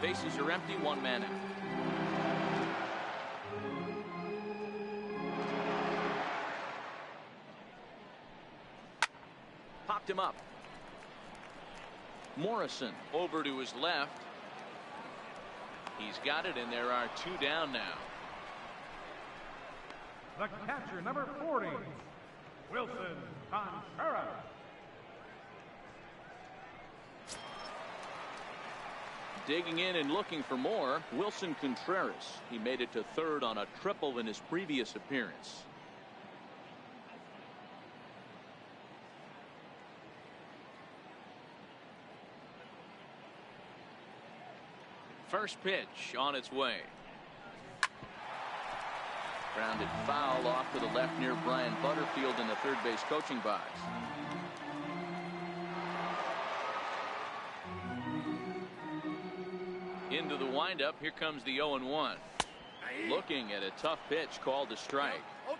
Bases are empty. 1 man out. Popped him up. Morrison over to his left. He's got it, and there are 2 down now. The catcher, number 40, Wilson Contreras. Digging in and looking for more, Wilson Contreras. He made it to 3rd on a triple in his previous appearance. First pitch on its way. Grounded foul off to the left near Brian Butterfield in the 3rd base coaching box. Into the windup. Here comes the 0-1. Looking at a tough pitch called a strike. 0-2.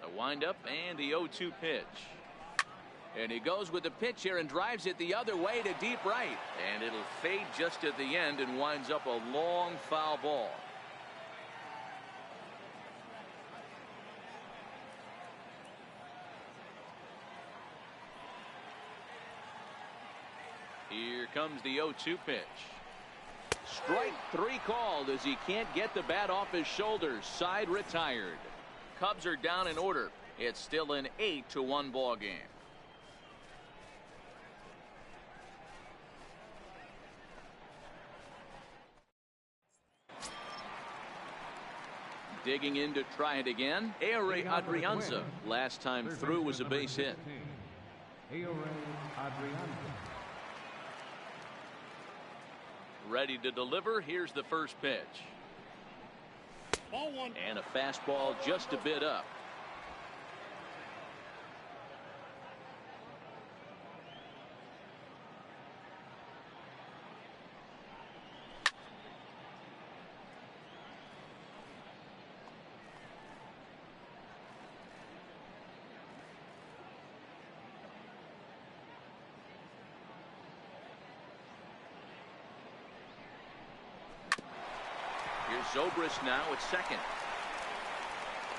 A windup and the 0-2 pitch. And he goes with the pitch here and drives it the other way to deep right. And it'll fade just at the end and winds up a long foul ball. Here comes the 0-2 pitch. Strike 3 called as he can't get the bat off his shoulders. Side retired. Cubs are down in order. It's still an 8-1 ball game. Digging in to try it again. Aire Adrianza. Last time through was a base hit. Ready to deliver. Here's the first pitch. Ball one. And a fastball just a bit up. Here's Zobrist now at second.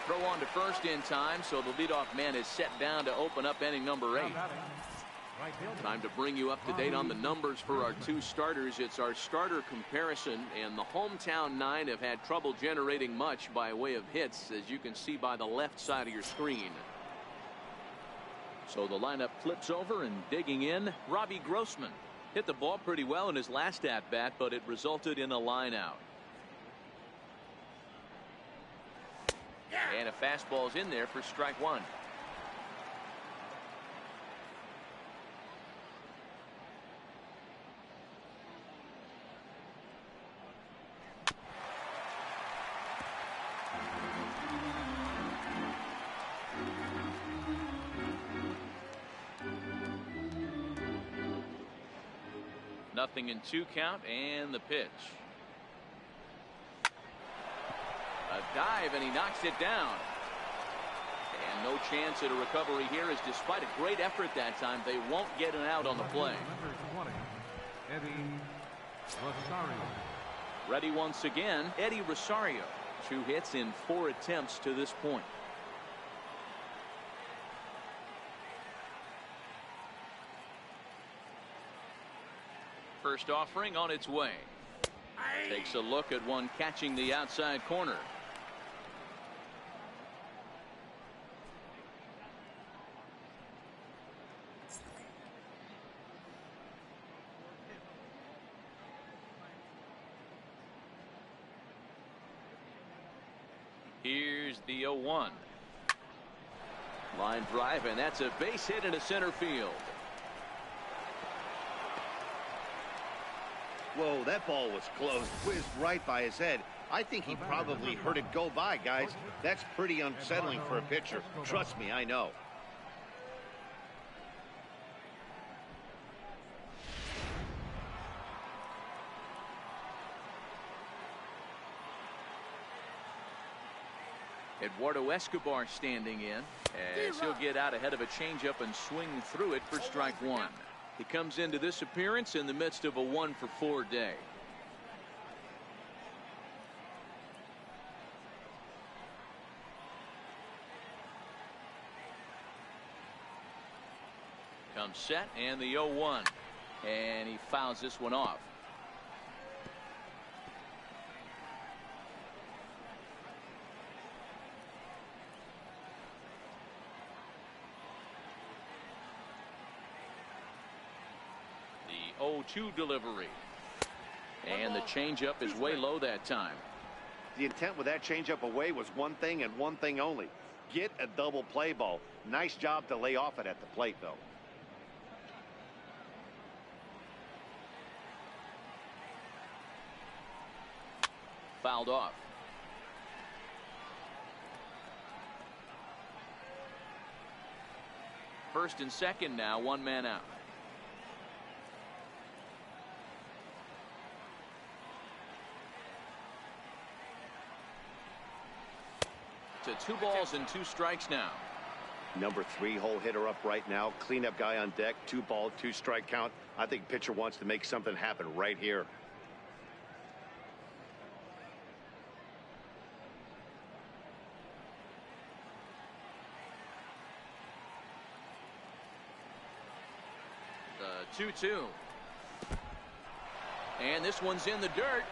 Throw on to first in time, so the leadoff man is set down to open up inning number 8. Time to bring you up to date on the numbers for our 2 starters. It's our starter comparison, and the hometown 9 have had trouble generating much by way of hits, as you can see by the left side of your screen. So the lineup flips over, and digging in, Robbie Grossman. Hit the ball pretty well in his last at-bat, but it resulted in a line out. And a fastball's in there for strike 1. Nothing in 2 count, and the pitch. A dive, and he knocks it down. And no chance at a recovery here, as despite a great effort that time, they won't get an out on the play. Ready once again, Eddie Rosario. 2 hits in 4 attempts to this point. First offering on its way. Takes a look at one catching the outside corner. Here's the 0-1. Line drive, and that's a base hit into center field. Whoa, that ball was close. Whizzed right by his head. I think he probably heard it go by, guys. That's pretty unsettling for a pitcher. Trust me, I know. Eduardo Escobar standing in, as he'll get out ahead of a changeup and swing through it for strike 1. He comes into this appearance in the midst of a 1-for-4 day. Comes set, and the 0-1. And he fouls this one off. The 0-2 delivery. And the changeup is way low that time. The intent with that changeup away was one thing and one thing only. Get a double play ball. Nice job to lay off it at the plate, though. Fouled off. First and second now, 1 man out. To 2 balls and 2 strikes now. Number 3 hole hitter up right now. Cleanup guy on deck. 2 ball, 2 strike count. I think pitcher wants to make something happen right here. The 2-2. And this one's in the dirt.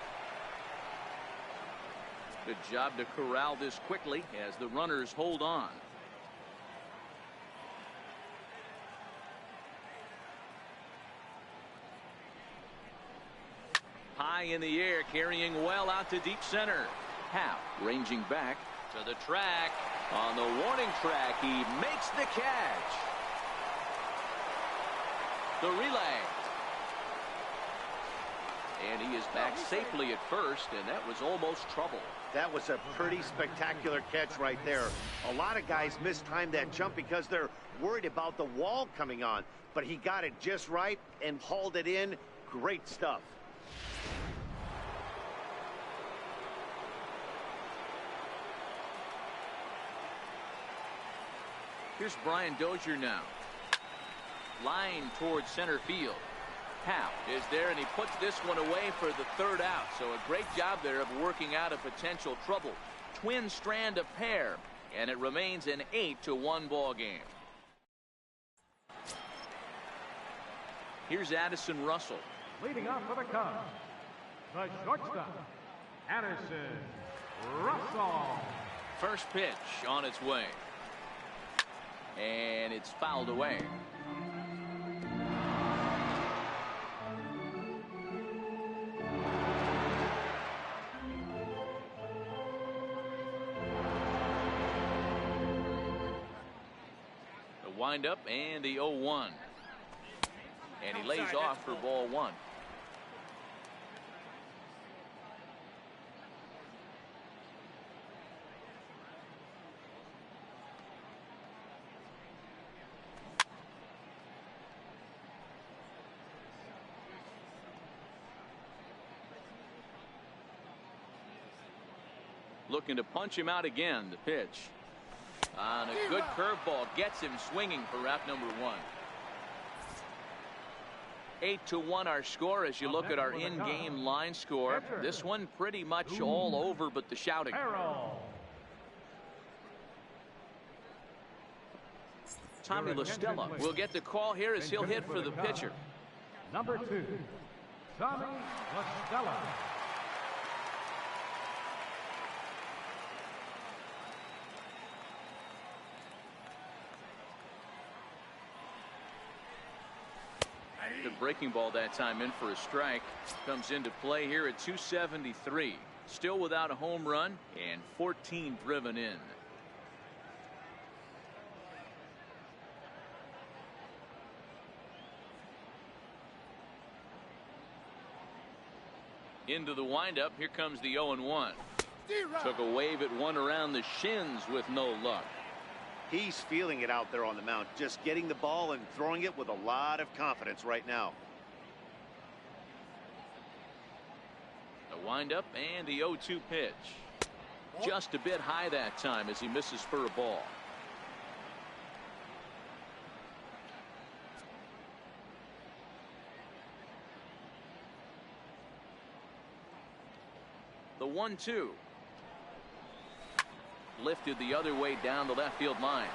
Good job to corral this quickly as the runners hold on. High in the air, carrying well out to deep center. Happ ranging back to the track. On the warning track, he makes the catch. The relay. And he is back safely at first, and that was almost trouble. That was a pretty spectacular catch right there. A lot of guys mistime that jump because they're worried about the wall coming on. But he got it just right and hauled it in. Great stuff. Here's Brian Dozier now. Line towards center field. Happ is there, and he puts this one away for the 3rd out. So a great job there of working out a potential trouble. Twin strand of pair, and it remains an 8-1 ball game. Here's Addison Russell. Leading off for the Cubs, the shortstop, Addison Russell. First pitch on its way. And it's fouled away. The windup and the 0-1. And he lays off for ball 1. Looking to punch him out again. The pitch on a good curveball gets him swinging for out number 1. 8-1 our score as you look at our in-game line score. This one pretty much all over but the shouting. Tommy La Stella will get the call here as he'll hit for the pitcher. Number 2, Tommy La Stella. Good breaking ball that time in for a strike. Comes into play here at 273. Still without a home run and 14 driven in. Into the windup. Here comes the 0-1. Took a wave at one around the shins with no luck. He's feeling it out there on the mound, just getting the ball and throwing it with a lot of confidence right now. The windup and the 0-2 pitch. Just a bit high that time as he misses for a ball. The 1-2. Lifted the other way down the left field line.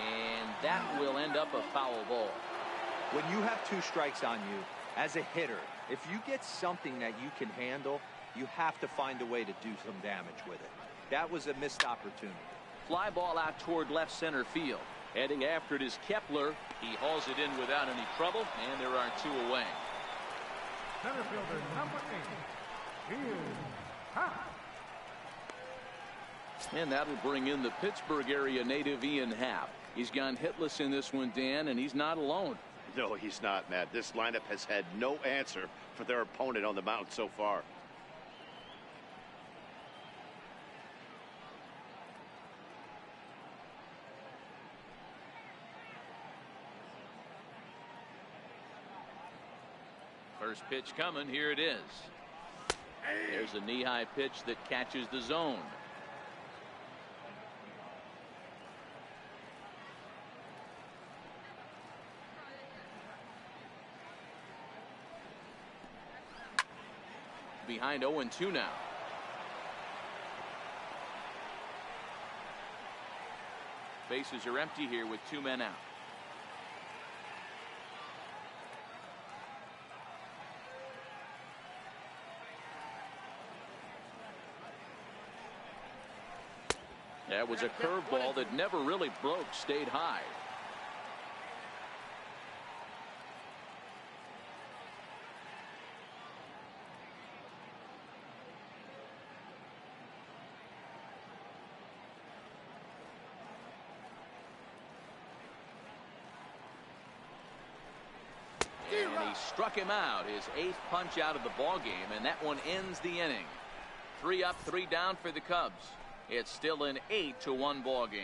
And that will end up a foul ball. When you have 2 strikes on you, as a hitter, if you get something that you can handle, you have to find a way to do some damage with it. That was a missed opportunity. Fly ball out toward left center field. Heading after it is Kepler. He hauls it in without any trouble, and there are 2 away. Center fielder number 8, he is Happ. And that'll bring in the Pittsburgh area native Ian Happ. He's gone hitless in this one, Dan, and he's not alone. No, he's not, Matt. This lineup has had no answer for their opponent on the mound so far. First pitch coming. Here it is. There's a knee-high pitch that catches the zone. behind 0-2 now. Bases are empty here with 2 men out. That was a curveball that never really broke, stayed high. And he struck him out, his 8th punch out of the ball game, and that one ends the inning. 3 up, 3 down for the Cubs. It's still an 8-1 ball game.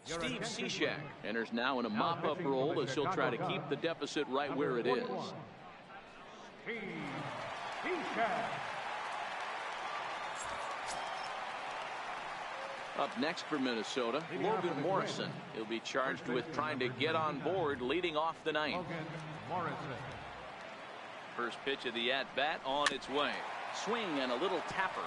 Steve Cishek enters now in a mop-up role as he'll try to keep the deficit right where it is. Steve Cishek. Up next for Minnesota, Logan Morrison. He'll be charged with trying to get on board leading off the 9th. Logan Morrison. First pitch of the at-bat on its way. Swing and a little tapper.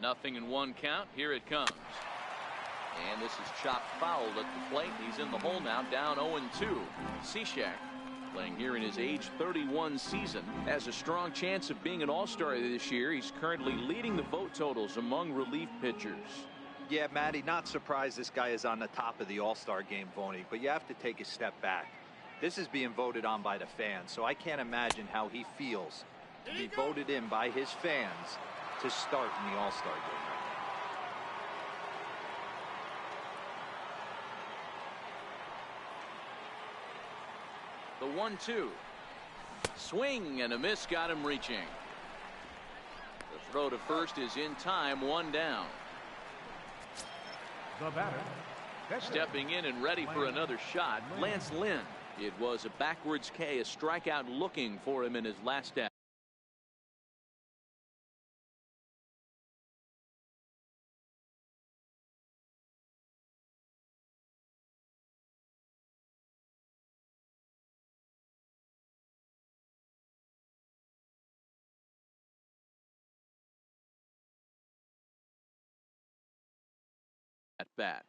Nothing in 1 count. Here it comes. And this is chopped foul at the plate. He's in the hole now, down 0-2. Cishek, playing here in his age 31 season, has a strong chance of being an all-star this year. He's currently leading the vote totals among relief pitchers. Yeah, Matty, not surprised this guy is on the top of the all-star game voting, but you have to take a step back. This is being voted on by the fans, so I can't imagine how he feels to be voted in by his fans to start in the all-star game. The 1-2. Swing and a miss got him reaching. The throw to first is in time, 1 down. The batter. Stepping in and ready for another shot, Lance Lynn. It was a backwards K, a strikeout looking for him in his last at. At bat.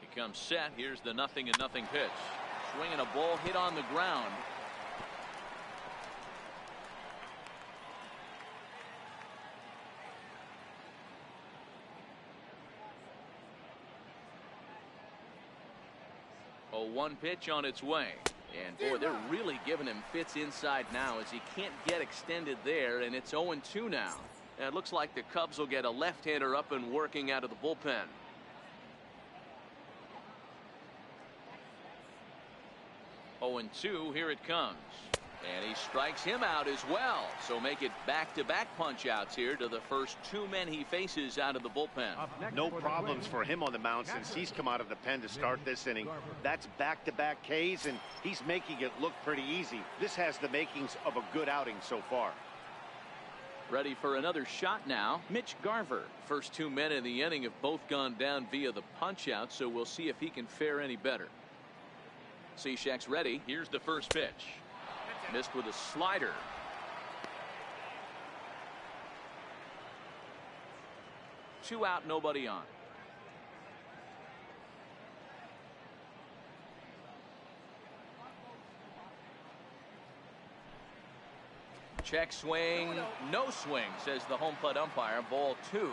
He comes set. Here's the 0-0 pitch. Swinging a ball hit on the ground. A 1 pitch on its way. And boy, they're really giving him fits inside now as he can't get extended there, and it's 0-2 now. And it looks like the Cubs will get a left-hander up and working out of the bullpen. 0-2, here it comes. And he strikes him out as well. So make it back-to-back punch-outs here to the first 2 men he faces out of the bullpen. No problems for him on the mound since he's come out of the pen to start this inning. That's back-to-back Ks, and he's making it look pretty easy. This has the makings of a good outing so far. Ready for another shot now, Mitch Garver. First 2 men in the inning have both gone down via the punch-out, so we'll see if he can fare any better. Cishek's ready. Here's the first pitch. Missed with a slider. Two out, nobody on. Check swing, no swing, says the home plate umpire. Ball 2.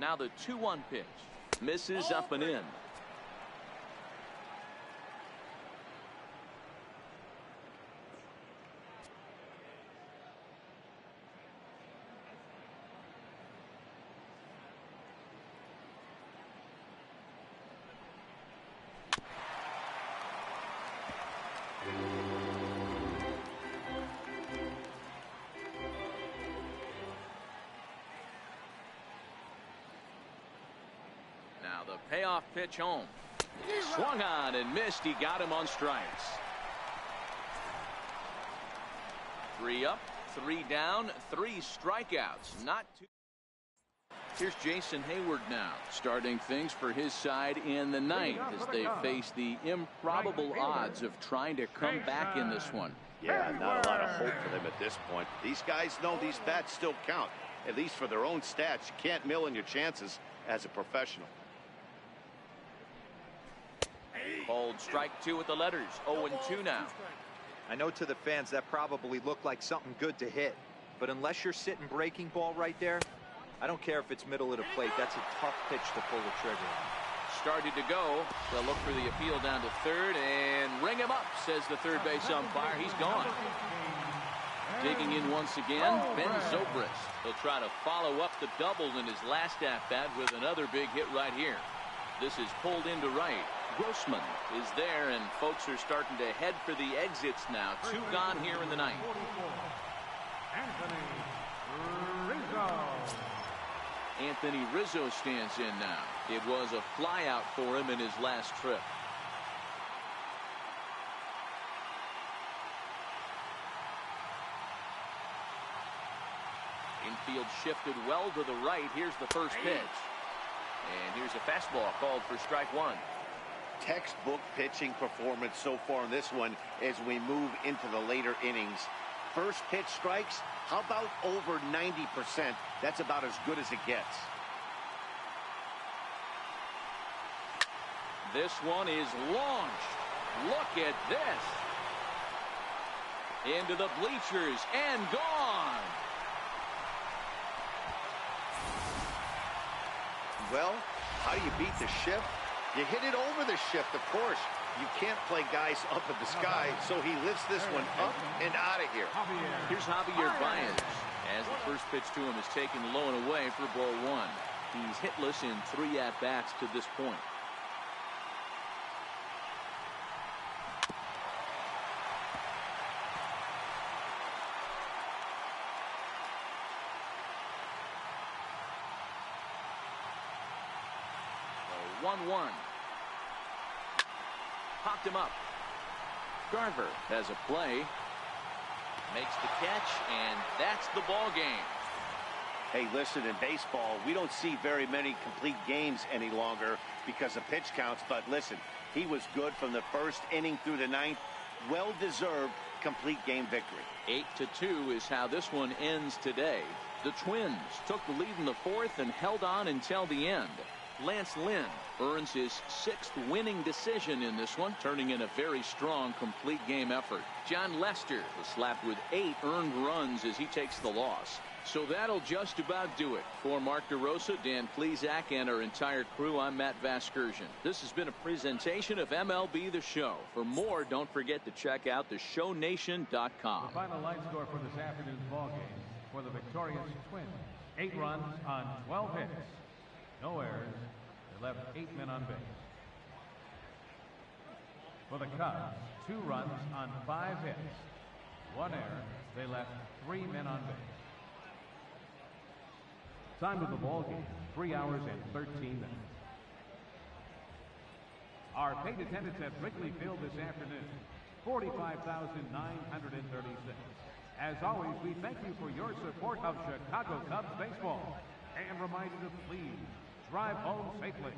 Now the 2-1 pitch. Misses up and in. Now the payoff pitch home. Swung on and missed. He got him on strikes. 3 up, 3 down, 3 strikeouts. Not too. Here's Jason Hayward now, starting things for his side in the ninth as they face the improbable odds of trying to come back in this one. Yeah, not a lot of hope for them at this point. These guys know these bats still count, at least for their own stats. You can't mill in your chances as a professional. Hold strike 2 with the letters. 0-2 now. I know to the fans that probably looked like something good to hit, but unless you're sitting breaking ball right there, I don't care if it's middle of the plate. That's a tough pitch to pull the trigger on. Started to go. They'll look for the appeal down to third and ring him up, says the third base umpire. He's gone. Digging in once again, Ben Zobrist. He'll try to follow up the double in his last at-bat with another big hit right here. This is pulled into right. Grossman is there, and folks are starting to head for the exits now. 2 gone here in the ninth. Anthony Rizzo stands in now. It was a flyout for him in his last trip. Infield shifted well to the right. Here's the first pitch. And here's a fastball called for strike 1. Textbook pitching performance so far in this one as we move into the later innings. First pitch strikes, how about over 90%? That's about as good as it gets. This one is launched. Look at this. Into the bleachers and gone. Well, how do you beat the shift? You hit it over the shift, of course. You can't play guys up in the sky, so he lifts this one up and out of here. Here's Javier Baez as the first pitch to him is taken low and away for ball 1. He's hitless in 3 at-bats to this point. So 1-1. Popped him up. Garver has a play. Makes the catch, and that's the ball game. Hey, listen, in baseball, we don't see very many complete games any longer because of pitch counts. But listen, he was good from the first inning through the ninth. Well-deserved complete game victory. 8-2 is how this one ends today. The Twins took the lead in the 4th and held on until the end. Lance Lynn earns his 6th winning decision in this one, turning in a very strong complete game effort. John Lester was slapped with 8 earned runs as he takes the loss. So that'll just about do it. For Mark DeRosa, Dan Plesac, and our entire crew, I'm Matt Vasgersian. This has been a presentation of MLB The Show. For more, don't forget to check out theshownation.com. The final line score for this afternoon's ball game for the victorious Twins. 8 runs on 12 hits. No errors. They left 8 men on base. For the Cubs, 2 runs on 5 hits. 1 error. They left 3 men on base. Time of the ball game, 3 hours and 13 minutes. Our paid attendance at Wrigley Field this afternoon, 45,936. As always, we thank you for your support of Chicago Cubs baseball and remind you to please drive home safely.